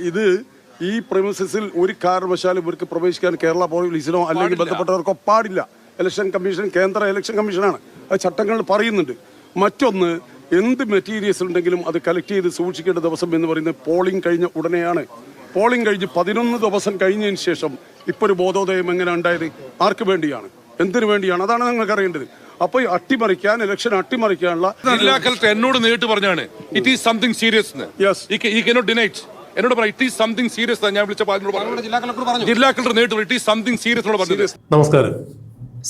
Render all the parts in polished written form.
ഇത് ഈ പ്രമിസസിൽ ഒരു കാരണവശാലും ഇവർക്ക് പ്രവേശിക്കാൻ കേരള പോലീസിനോ അല്ലെങ്കിൽ ബന്ധപ്പെട്ടവർക്കോ പാടില്ല. ഇലക്ഷൻ കമ്മീഷൻ കേന്ദ്ര ഇലക്ഷൻ കമ്മീഷനാണ്, അത് ചട്ടങ്ങൾ പറയുന്നുണ്ട്. മറ്റൊന്ന്, എന്ത് മെറ്റീരിയൽസ് ഉണ്ടെങ്കിലും അത് കളക്ട് ചെയ്ത് സൂക്ഷിക്കേണ്ട ദിവസം എന്ന് പറയുന്നത് പോളിംഗ് കഴിഞ്ഞ ഉടനെയാണ്. പോളിംഗ് കഴിഞ്ഞ് 11 ദിവസം കഴിഞ്ഞതിന് ശേഷം ഇപ്പോൾ ഒരു ബോധോദയം എങ്ങനെ ഉണ്ടായത്? ആർക്ക് വേണ്ടിയാണ്, എന്തിനു വേണ്ടിയാണ്? അതാണ് നിങ്ങൾക്ക് അറിയേണ്ടത്. അപ്പൊ അട്ടിമറിക്കാൻ, ഇലക്ഷൻ അട്ടിമറിക്കാനുള്ള ജില്ലാ കളക്ടർ എന്നോട് നേരിട്ട് പറഞ്ഞാണ് ഇറ്റ് ഈസ് സംതിങ് സീരിയസ്. എന്നോട് പറയാം ഇറ്റ് ഈസ് സംതിങ് സീരിയസ്. ഞാൻ വിളിച്ചപ്പോൾ ജില്ലാ കളക്ടർ നേരിട്ട് ഇറ്റ് ഈസ് സംതിങ് സീരിയസ് എന്നോട് പറഞ്ഞത്. നമസ്കാരം.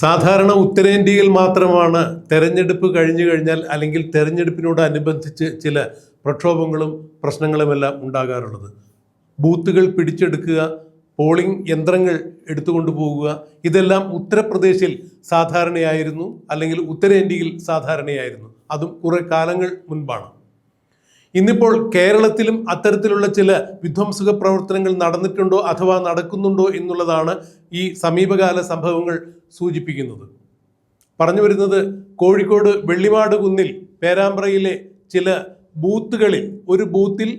സാധാരണ ഉത്തരേന്ത്യയിൽ മാത്രമാണ് തെരഞ്ഞെടുപ്പ് കഴിഞ്ഞു കഴിഞ്ഞാൽ അല്ലെങ്കിൽ തെരഞ്ഞെടുപ്പിനോടനുബന്ധിച്ച് ചില പ്രക്ഷോഭങ്ങളും പ്രശ്നങ്ങളുമെല്ലാം ഉണ്ടാകാറുള്ളത്. ബൂത്തുകൾ പിടിച്ചെടുക്കുക, പോളിംഗ് യന്ത്രങ്ങൾ എടുത്തുകൊണ്ടു പോകുക, ഇതെല്ലാം ഉത്തർപ്രദേശിൽ സാധാരണയായിരുന്നു, അല്ലെങ്കിൽ ഉത്തരേന്ത്യയിൽ സാധാരണയായിരുന്നു. അതും കുറെ കാലങ്ങൾ മുൻപാണ്. ഇന്നിപ്പോൾ കേരളത്തിലും അത്തരത്തിലുള്ള ചില വിധ്വംസക പ്രവർത്തനങ്ങൾ നടന്നിട്ടുണ്ടോ അഥവാ നടക്കുന്നുണ്ടോ എന്നുള്ളതാണ് ഈ സമീപകാല സംഭവങ്ങൾ സൂചിപ്പിക്കുന്നത്. പറഞ്ഞു വരുന്നത്, കോഴിക്കോട് വെള്ളിമാട് കുന്നിൽ പേരാമ്പ്രയിലെ ചില ബൂത്തുകളിൽ ഒരു ബൂത്തിൽ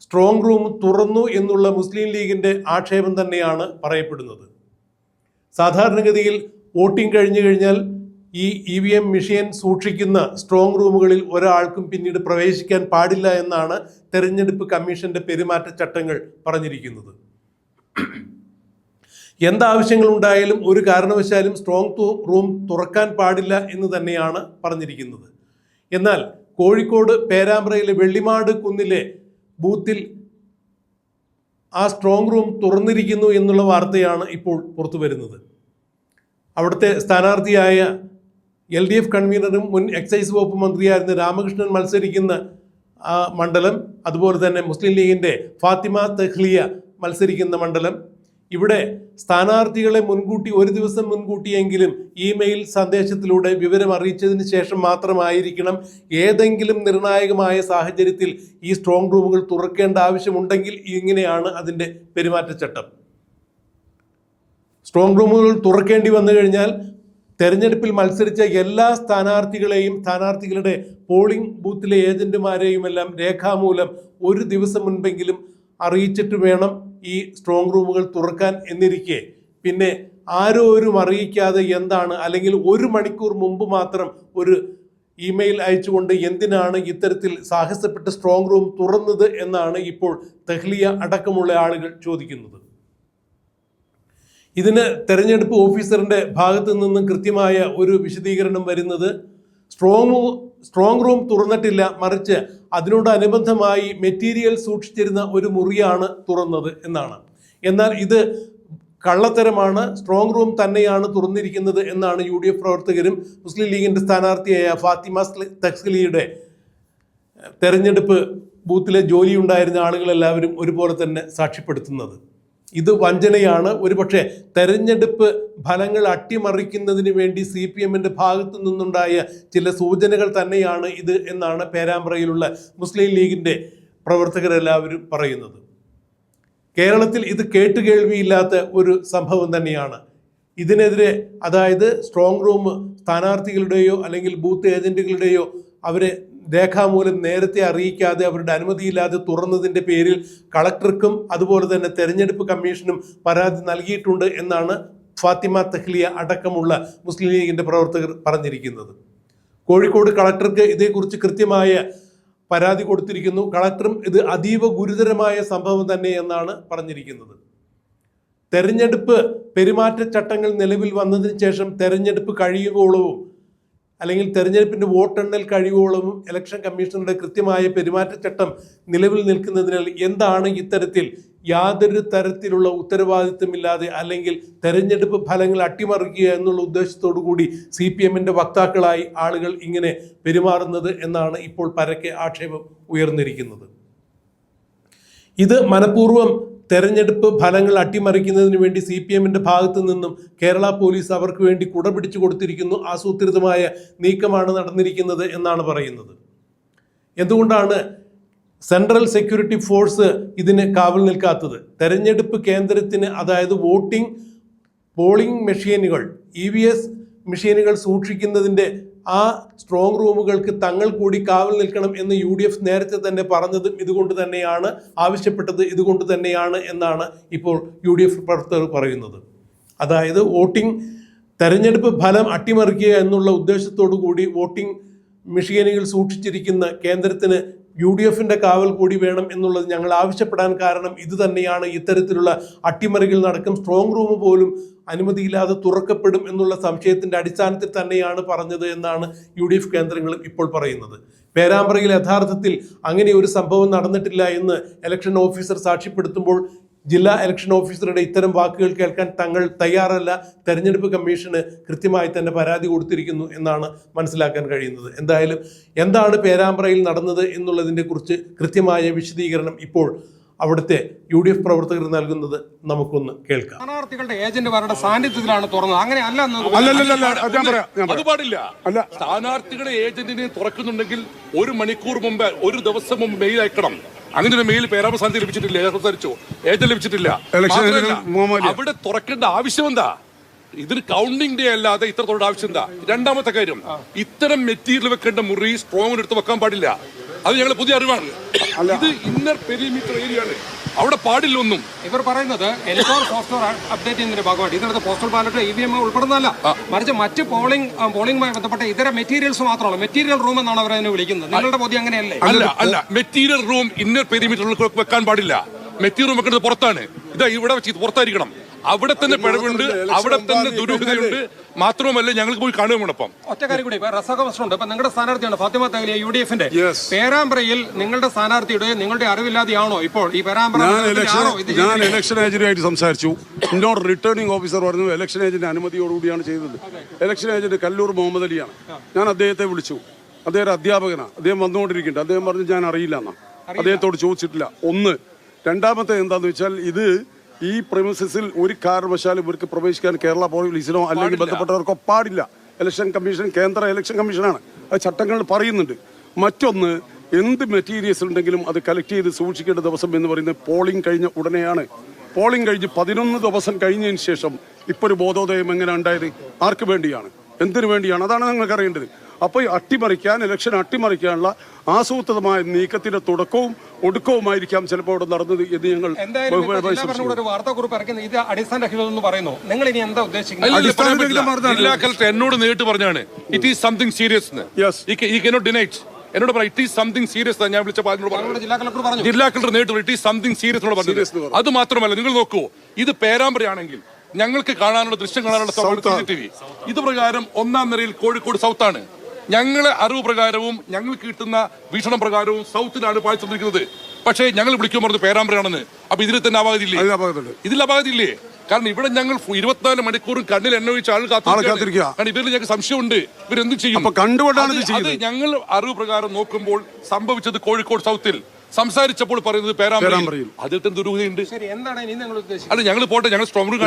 സ്ട്രോങ് റൂം തുറന്നു എന്നുള്ള മുസ്ലിം ലീഗിന്റെ ആക്ഷേപം തന്നെയാണ് പറയപ്പെടുന്നത്. സാധാരണഗതിയിൽ വോട്ടിംഗ് കഴിഞ്ഞു കഴിഞ്ഞാൽ ഈ EVM മെഷീൻ സൂക്ഷിക്കുന്ന സ്ട്രോങ് റൂമുകളിൽ ഒരാൾക്കും പിന്നീട് പ്രവേശിക്കാൻ പാടില്ല എന്നാണ് തെരഞ്ഞെടുപ്പ് കമ്മീഷന്റെ പെരുമാറ്റച്ചട്ടങ്ങൾ പറഞ്ഞിരിക്കുന്നത്. എന്താവശ്യങ്ങളുണ്ടായാലും ഒരു കാരണവശാലും സ്ട്രോങ് റൂം തുറക്കാൻ പാടില്ല എന്ന് തന്നെയാണ് പറഞ്ഞിരിക്കുന്നത്. എന്നാൽ കോഴിക്കോട് പേരാമ്പ്രയിലെ വെള്ളിമാട് കുന്നിലെ ബൂത്തിൽ ആ സ്ട്രോങ് റൂം തുറന്നിരിക്കുന്നു എന്നുള്ള വാർത്തയാണ് ഇപ്പോൾ പുറത്തു വരുന്നത്. അവിടുത്തെ സ്ഥാനാർത്ഥിയായ LDF കൺവീനറും മുൻ എക്സൈസ് വകുപ്പ് മന്ത്രിയായിരുന്ന രാമകൃഷ്ണൻ മത്സരിക്കുന്ന ആ മണ്ഡലം, അതുപോലെ തന്നെ മുസ്ലിം ലീഗിൻ്റെ ഫാത്തിമ തഹ്ലിയ മത്സരിക്കുന്ന മണ്ഡലം, ഇവിടെ സ്ഥാനാർത്ഥികളെ മുൻകൂട്ടി, ഒരു ദിവസം മുൻകൂട്ടിയെങ്കിലും ഇമെയിൽ സന്ദേശത്തിലൂടെ വിവരം അറിയിച്ചതിന് ശേഷം മാത്രമായിരിക്കണം ഏതെങ്കിലും നിർണായകമായ സാഹചര്യത്തിൽ ഈ സ്ട്രോങ് റൂമുകൾ തുറക്കേണ്ട ആവശ്യമുണ്ടെങ്കിൽ ഇങ്ങനെയാണ് അതിൻ്റെ പെരുമാറ്റച്ചട്ടം. സ്ട്രോങ് റൂമുകൾ തുറക്കേണ്ടി വന്നു കഴിഞ്ഞാൽ തെരഞ്ഞെടുപ്പിൽ മത്സരിച്ച എല്ലാ സ്ഥാനാർത്ഥികളെയും, സ്ഥാനാർത്ഥികളുടെ പോളിംഗ് ബൂത്തിലെ ഏജന്റുമാരെയും എല്ലാം രേഖാമൂലം ഒരു ദിവസം മുൻപെങ്കിലും അറിയിച്ചിട്ട് വേണം ഈ സ്ട്രോങ് റൂമുകൾ തുറക്കാൻ എന്നിരിക്കെ, പിന്നെ ആരും അറിയിക്കാതെ എന്താണ്, അല്ലെങ്കിൽ 1 മണിക്കൂർ മുമ്പ് മാത്രം ഒരു ഇമെയിൽ അയച്ചുകൊണ്ട് എന്തിനാണ് ഇത്തരത്തിൽ സാഹസപ്പെട്ട് സ്ട്രോങ് റൂം തുറന്നത് എന്നാണ് ഇപ്പോൾ തഹ്ലിയ അടക്കമുള്ള ആളുകൾ ചോദിക്കുന്നത്. ഇതിന് തെരഞ്ഞെടുപ്പ് ഓഫീസറിന്റെ ഭാഗത്തു നിന്നും കൃത്യമായ ഒരു വിശദീകരണം വരുന്നത്, സ്ട്രോങ് റൂം തുറന്നിട്ടില്ല, മറിച്ച് അതിനോടനുബന്ധമായി മെറ്റീരിയൽ സൂക്ഷിച്ചിരുന്ന ഒരു മുറിയാണ് തുറന്നത് എന്നാണ്. എന്നാൽ ഇത് കള്ളത്തരമാണ്, സ്ട്രോങ് റൂം തന്നെയാണ് തുറന്നിരിക്കുന്നത് എന്നാണ് UDF പ്രവർത്തകരും മുസ്ലിം ലീഗിന്റെ സ്ഥാനാർത്ഥിയായ ഫാത്തിമ തഹ്ലിയുടെ തെരഞ്ഞെടുപ്പ് ബൂത്തിലെ ജോലിയുണ്ടായിരുന്ന ആളുകളെല്ലാവരും ഒരുപോലെ തന്നെ സാക്ഷ്യപ്പെടുത്തുന്നത്. ഇത് വഞ്ചനയാണ്. ഒരുപക്ഷെ തെരഞ്ഞെടുപ്പ് ഫലങ്ങൾ അട്ടിമറിക്കുന്നതിന് വേണ്ടി CPMന്റെ ഭാഗത്തു നിന്നുണ്ടായ ചില സൂചനകൾ തന്നെയാണ് ഇത് എന്നാണ് പേരാമ്പ്രയിലുള്ള മുസ്ലിം ലീഗിന്റെ പ്രവർത്തകരെല്ലാവരും പറയുന്നത്. കേരളത്തിൽ ഇത് കേട്ടുകേൾവിയില്ലാത്ത ഒരു സംഭവം തന്നെയാണ്. ഇതിനെതിരെ, അതായത് സ്ട്രോങ് റൂം സ്ഥാനാർത്ഥികളുടെയോ അല്ലെങ്കിൽ ബൂത്ത് ഏജന്റുകളുടെയോ അവരെ രേഖാമൂലം നേരത്തെ അറിയിക്കാതെ അവരുടെ അനുമതിയില്ലാതെ തുറന്നതിൻ്റെ പേരിൽ കളക്ടർക്കും അതുപോലെ തന്നെ തെരഞ്ഞെടുപ്പ് കമ്മീഷനും പരാതി നൽകിയിട്ടുണ്ട് എന്നാണ് ഫാത്തിമ തഹ്ലിയ അടക്കമുള്ള മുസ്ലിം ലീഗിൻ്റെ പ്രവർത്തകർ പറഞ്ഞിരിക്കുന്നത്. കോഴിക്കോട് കളക്ടർക്ക് ഇതേക്കുറിച്ച് കൃത്യമായ പരാതി കൊടുത്തിരിക്കുന്നു. കളക്ടറും ഇത് അതീവ ഗുരുതരമായ സംഭവം തന്നെ എന്നാണ് പറഞ്ഞിരിക്കുന്നത്. തെരഞ്ഞെടുപ്പ് പെരുമാറ്റച്ചട്ടങ്ങൾ നിലവിൽ വന്നതിന് ശേഷം തെരഞ്ഞെടുപ്പ് കഴിയുവോളവും അല്ലെങ്കിൽ തെരഞ്ഞെടുപ്പിൻ്റെ വോട്ടെണ്ണൽ കഴിയുവോളവും ഇലക്ഷൻ കമ്മീഷണറുടെ കൃത്യമായ പെരുമാറ്റച്ചട്ടം നിലവിൽ നിൽക്കുന്നതിനാൽ എന്താണ് ഇത്തരത്തിൽ യാതൊരു തരത്തിലുള്ള ഉത്തരവാദിത്വമില്ലാതെ അല്ലെങ്കിൽ തെരഞ്ഞെടുപ്പ് ഫലങ്ങൾ അട്ടിമറിക്കുക എന്നുള്ള ഉദ്ദേശത്തോടു കൂടി CPMന്റെ വക്താക്കളായി ആളുകൾ ഇങ്ങനെ പെരുമാറുന്നത് എന്നാണ് ഇപ്പോൾ പരക്കെ ആക്ഷേപം ഉയർന്നിരിക്കുന്നത്. ഇത് മനഃപൂർവ്വം തെരഞ്ഞെടുപ്പ് ഫലങ്ങൾ അട്ടിമറിക്കുന്നതിന് വേണ്ടി CPMന്റെ ഭാഗത്തു നിന്നും കേരള പോലീസ് അവർക്ക് വേണ്ടി കുട പിടിച്ചു കൊടുത്തിരിക്കുന്നു, ആസൂത്രിതമായ നീക്കമാണ് നടന്നിരിക്കുന്നത് എന്നാണ് പറയുന്നത്. എന്തുകൊണ്ടാണ് സെൻട്രൽ സെക്യൂരിറ്റി ഫോഴ്സ് ഇതിന് കാവൽ നിൽക്കാത്തത്? തെരഞ്ഞെടുപ്പ് കേന്ദ്രത്തിന്, അതായത് പോളിംഗ് മെഷീനുകൾ, EVS മെഷീനുകൾ സൂക്ഷിക്കുന്നതിൻ്റെ ആ സ്ട്രോങ് റൂമുകൾക്ക് തങ്ങൾ കൂടി കാവൽ നിൽക്കണം എന്ന് UDF നേരത്തെ തന്നെ പറഞ്ഞതും ഇതുകൊണ്ട് തന്നെയാണ്, ആവശ്യപ്പെട്ടത് ഇതുകൊണ്ട് തന്നെയാണ് എന്നാണ് ഇപ്പോൾ UDF പ്രവർത്തകർ പറയുന്നത്. അതായത് തെരഞ്ഞെടുപ്പ് ഫലം അട്ടിമറിക്കുക എന്നുള്ള ഉദ്ദേശത്തോടു കൂടി വോട്ടിംഗ് മെഷീനുകൾ സൂക്ഷിച്ചിരിക്കുന്ന കേന്ദ്രത്തിന് UDFന്റെ കാവൽ കൂടി വേണം എന്നുള്ളത് ഞങ്ങൾ ആവശ്യപ്പെടാൻ കാരണം ഇത് തന്നെയാണ്. ഇത്തരത്തിലുള്ള അട്ടിമറികൾ നടക്കും, സ്ട്രോങ് റൂം പോലും അനുമതിയില്ലാതെ തുറക്കപ്പെടും എന്നുള്ള സംശയത്തിന്റെ അടിസ്ഥാനത്തിൽ തന്നെയാണ് പറഞ്ഞത് എന്നാണ് UDF കേന്ദ്രങ്ങളും ഇപ്പോൾ പറയുന്നത്. പേരാമ്പ്രയിൽ യഥാർത്ഥത്തിൽ അങ്ങനെ ഒരു സംഭവം നടന്നിട്ടില്ല എന്ന് ഇലക്ഷൻ ഓഫീസർ സാക്ഷ്യപ്പെടുത്തുമ്പോൾ ജില്ലാ ഇലക്ഷൻ ഓഫീസറുടെ ഇത്തരം വാക്കുകൾ കേൾക്കാൻ തങ്ങൾ തയ്യാറല്ല. തെരഞ്ഞെടുപ്പ് കമ്മീഷന് കൃത്യമായി തന്നെ പരാതി കൊടുത്തിരിക്കുന്നു എന്നാണ് മനസ്സിലാക്കാൻ കഴിയുന്നത്. എന്തായാലും എന്താണ് പേരാമ്പ്രയിൽ നടന്നത് എന്നുള്ളതിനെ കുറിച്ച് കൃത്യമായ വിശദീകരണം ഇപ്പോൾ അവിടുത്തെ UDF പ്രവർത്തകർ നൽകുന്നത് നമുക്കൊന്ന് കേൾക്കാം. സ്ഥാനാർത്ഥികളുടെ ഏജന്റുമാരുടെ സാന്നിധ്യത്തിലാണ് തുറന്നത്, അങ്ങനെ അല്ല. അത് പാടില്ല. സ്ഥാനാർത്ഥികളുടെ ഏജന്റിനെ തുറക്കുന്നുണ്ടെങ്കിൽ 1 മണിക്കൂർ മുമ്പ്, 1 ദിവസം മുമ്പ് മെയിൽ അയക്കണം. അങ്ങനെ ഒരു മെയിൽ പേരാമ്പ്ര സ്ഥാനത്ത് ലഭിച്ചിട്ടില്ല, സംസാരിച്ചു, ഏജന്റ് ലഭിച്ചിട്ടില്ല. അവിടെ തുറക്കേണ്ട ആവശ്യം എന്താ? ഇതിന് കൗണ്ടിംഗ് ഡേ അല്ലാതെ ഇത്രത്തോടെ ആവശ്യം എന്താ? രണ്ടാമത്തെ കാര്യം, ഇത്തരം മെറ്റീരിയൽ വെക്കേണ്ട മുറി സ്ട്രോങ് എടുത്ത് വെക്കാൻ പാടില്ല. അത് ഞങ്ങൾ പുതിയ അറിവാണ്. ഇത് ഇന്നർ പെരിമീറ്റർ ഏരിയ ആണ്, അവിടെ പാടില്ല ഒന്നും. ഇവർ പറയുന്നത് എലക്ടോറൽ പോസ്റ്റർ അപ്ഡേറ്റ് ചെയ്യുന്നതിന്റെ ഭാഗമായിട്ട് ഇതിനകത്ത് പോസ്റ്റൽ ബാലറ്റ് EVM ഉൾപ്പെടുന്നതല്ല, മറിച്ച് മറ്റ് പോളിംഗുമായി ബന്ധപ്പെട്ട ഇതര മെറ്റീരിയൽസ് മാത്രമാണ്. മെറ്റീരിയൽ റൂം എന്നാണ് അവർ അതിനെ വിളിക്കുന്നത്. നിങ്ങളുടെ ബോധ്യം അങ്ങനെയല്ലേ? അല്ല, മെറ്റീരിയൽ റൂം ഇന്നർ പെരിമീറ്ററിൽ വെക്കാൻ പാടില്ല. മെറ്റീരിയൽ റൂം വെക്കുന്നത് പുറത്താണ്. ഇതാ ഇവിടെ വെച്ച് പുറത്തായിരിക്കണം. അവിടെ തന്നെ പിഴവുണ്ട്, അവിടെ തന്നെ ദുരൂഹതയുണ്ട്. മാത്രമല്ല ഞങ്ങൾക്ക് പോയി കാണുകയോടൊപ്പം ഒറ്റ കാര്യം കൂടി, റസകവസ്ത്രമുണ്ട്. ഇപ്പൊ നിങ്ങളുടെ സ്ഥാനാർത്ഥിയാണ് ഫാത്തിമ തഹ്ലിയ UDFന്റെ. പേരാമ്പ്രയിൽ നിങ്ങളുടെ സ്ഥാനാർത്ഥിയുടെ നിങ്ങളുടെ അറിവില്ലാതെയാണോ ഇപ്പോൾ ഈ പേരാമ്പ്ര? ഞാൻ ഇലക്ഷൻ ഏജന്റായിട്ട് സംസാരിച്ചു. എന്നോട് റിട്ടേണിംഗ് ഓഫീസർ പറഞ്ഞു ഇലക്ഷൻ ഏജന്റ് അനുമതിയോടുകൂടിയാണ് ചെയ്തത്. ഇലക്ഷൻ ഏജന്റ് കല്ലൂർ മുഹമ്മദ് അലിയാണ്. ഞാൻ അദ്ദേഹത്തെ വിളിച്ചു. അദ്ദേഹം ഒരു അധ്യാപകനാണ്. അദ്ദേഹം വന്നുകൊണ്ടിരിക്കുന്നുണ്ട്. അദ്ദേഹം പറഞ്ഞു ഞാൻ അറിയില്ല എന്നാ. അദ്ദേഹത്തോട് ചോദിച്ചിട്ടില്ല. ഒന്ന്. രണ്ടാമത്തെ എന്താന്ന് വെച്ചാൽ ഇത് ഈ പ്രിമിസസിൽ ഒരു കാരണവശാലും ഇവർക്ക് പ്രവേശിക്കാൻ കേരള പോലീസിനോ അല്ലെങ്കിൽ ബന്ധപ്പെട്ടവർക്കോ പാടില്ല. ഇലക്ഷൻ കമ്മീഷൻ കേന്ദ്ര ഇലക്ഷൻ കമ്മീഷനാണ്, അത് ചട്ടങ്ങളിൽ പറയുന്നുണ്ട്. മറ്റൊന്ന്, എന്ത് മെറ്റീരിയൽസ് ഉണ്ടെങ്കിലും അത് കളക്ട് ചെയ്ത് സൂക്ഷിക്കേണ്ട ദിവസം എന്ന് പറയുന്നത് പോളിംഗ് കഴിഞ്ഞ ഉടനെയാണ്. പോളിംഗ് കഴിഞ്ഞ് 11 ദിവസം കഴിഞ്ഞതിന് ശേഷം ഇപ്പോൾ ഒരു ബോധോദയം എങ്ങനെ ഉണ്ടായത്? ആർക്ക് വേണ്ടിയാണ്, എന്തിനു വേണ്ടിയാണ്? അതാണ് നിങ്ങൾക്ക് അറിയേണ്ടത്. അപ്പോൾ ഇലക്ഷൻ അട്ടിമറിക്കാനുള്ള ആസൂത്രിതമായ നീക്കത്തിന്റെ തുടക്കവും ഒടുക്കവുമായിരിക്കാം ചിലപ്പോൾ ഇവിടെ നടന്നത് എന്ന് ഞങ്ങൾ ജില്ലാ കളക്ടർ എന്നോട് നേരിട്ട് പറഞ്ഞാണ് ഇറ്റ് ഈസ് സംതിങ് സീരിയസ്. എന്നോട് പറയാം ഇറ്റ് ഈസ് സംതിങ് സീരിയസ്. ഞാൻ വിളിച്ച ജില്ലാ കളക്ടർ നേരിട്ട് ഇറ്റ് ഈസ് സംതിങ് സീരിയസ് എന്നോട് പറഞ്ഞത്. അത് മാത്രമല്ല, നിങ്ങൾ നോക്കൂ, ഇത് പേരാമ്പ്രയാണെങ്കിൽ ഞങ്ങൾക്ക് കാണാനുള്ള ദൃശ്യം കാണാനുള്ള CCTV ഇത് പ്രകാരം 1ാം നിരയിൽ കോഴിക്കോട് സൗത്താണ്. ഞങ്ങളെ അറിവ് പ്രകാരവും ഞങ്ങൾക്ക് കിട്ടുന്ന വീക്ഷണം പ്രകാരവും സൗത്തിലാണ് പാലിച്ചിരിക്കുന്നത്. പക്ഷേ ഞങ്ങൾ വിളിക്കുമ്പോൾ പറഞ്ഞു പേരാമ്പ്രയാണെന്ന്. അപ്പൊ ഇതിൽ തന്നെ അപാകതയില്ലേ? ഇതിൽ അപാകതയില്ലേ? കാരണം ഇവിടെ ഞങ്ങൾ 24 മണിക്കൂറും കണ്ണിൽ എണ്ണ ഒഴിച്ച് ആൾ കാത്തിരിക്കുക. കാരണം ഇവരിൽ ഞങ്ങൾക്ക് സംശയമുണ്ട്, ഇവരെന്ത് ചെയ്യും കണ്ടുകൊണ്ടാണ്. ഞങ്ങൾ അറിവ് പ്രകാരം നോക്കുമ്പോൾ സംഭവിച്ചത് കോഴിക്കോട് സൗത്തിൽ. സംസാരിച്ചപ്പോൾ പറയുന്നത് പേരാമ്പ്രയിൽ. അതിൽ തന്നെ ദുരൂഹതയുണ്ട്. അല്ല, ഞങ്ങൾ പോട്ടെ, ഞങ്ങൾ സ്ട്രോങ് റൂം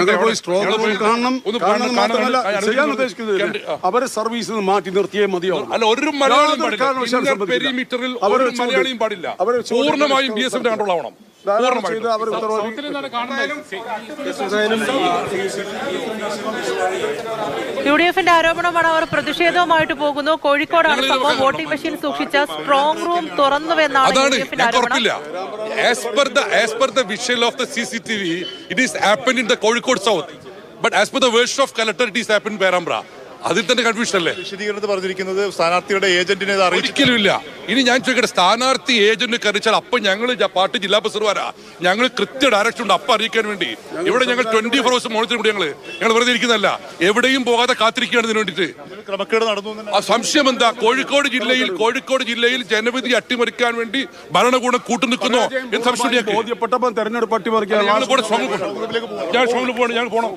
അവരെ സർവീസിൽ മാറ്റി നിർത്തിയേ മതിയാവും. അല്ല, ഒരു മലയാളിയും പെരിമീറ്ററിൽ ഒരു മലയാളിയും പാടില്ല. പൂർണ്ണമായും BSF കൺട്രോൾ ആവണം. UDFന്റെ ആരോപണമാണ്. അവർ പ്രതിഷേധവുമായിട്ട് പോകുന്നു. കോഴിക്കോടാണ് സംഭവം. വോട്ടിംഗ് മെഷീൻ സൂക്ഷിച്ച സ്ട്രോങ് റൂം തുറന്നുവെന്നാണ് UDFന്റെ ആരോപണം. As per the visual of the CCTV, it is happened in the Kozhikode South. But as per the version of collector, it is happened in Perambra. അതിൽ തന്നെ confusion അല്ലേ? വിശദീകരണത്തിൽ പറഞ്ഞിരിക്കുന്നത് സ്ഥാനാർത്ഥിയുടെ ഏജന്റിനെ ഒരിക്കലും ഇല്ല. ഇനി ഞാൻ ചോദിക്കട്ടെ, സ്ഥാനാർത്ഥി ഏജന്റ് അറിയിച്ചാൽ അപ്പൊ ഞങ്ങൾ പാർട്ടി ജില്ലാ പ്രസിഡന്റുമാരാ, ഞങ്ങൾ കൃത്യ ഡയറക്ഷൻ ഉണ്ട് അപ്പൊ അറിയിക്കാൻ വേണ്ടി. ഇവിടെ ഞങ്ങൾ 24 hours മോണിറ്റർ കൂടി ഞങ്ങൾ വെറുതെ ഇരിക്കുന്നതല്ല, എവിടെയും പോകാതെ കാത്തിരിക്കുകയാണ് ഇതിനു വേണ്ടിയിട്ട്. ക്രമക്കേട് നടന്നു. ആ സംശയം എന്താ? കോഴിക്കോട് ജില്ലയിൽ ജനവിധി അട്ടിമറിക്കാൻ വേണ്ടി ഭരണകൂടം കൂട്ടുനിൽക്കുന്നോ എന്ന് സംശയം. ബോധ്യപ്പെട്ടപ്പോൾ തെരഞ്ഞെടുപ്പ് അട്ടിമറിക്കാൻ ഞാൻ പോകണം.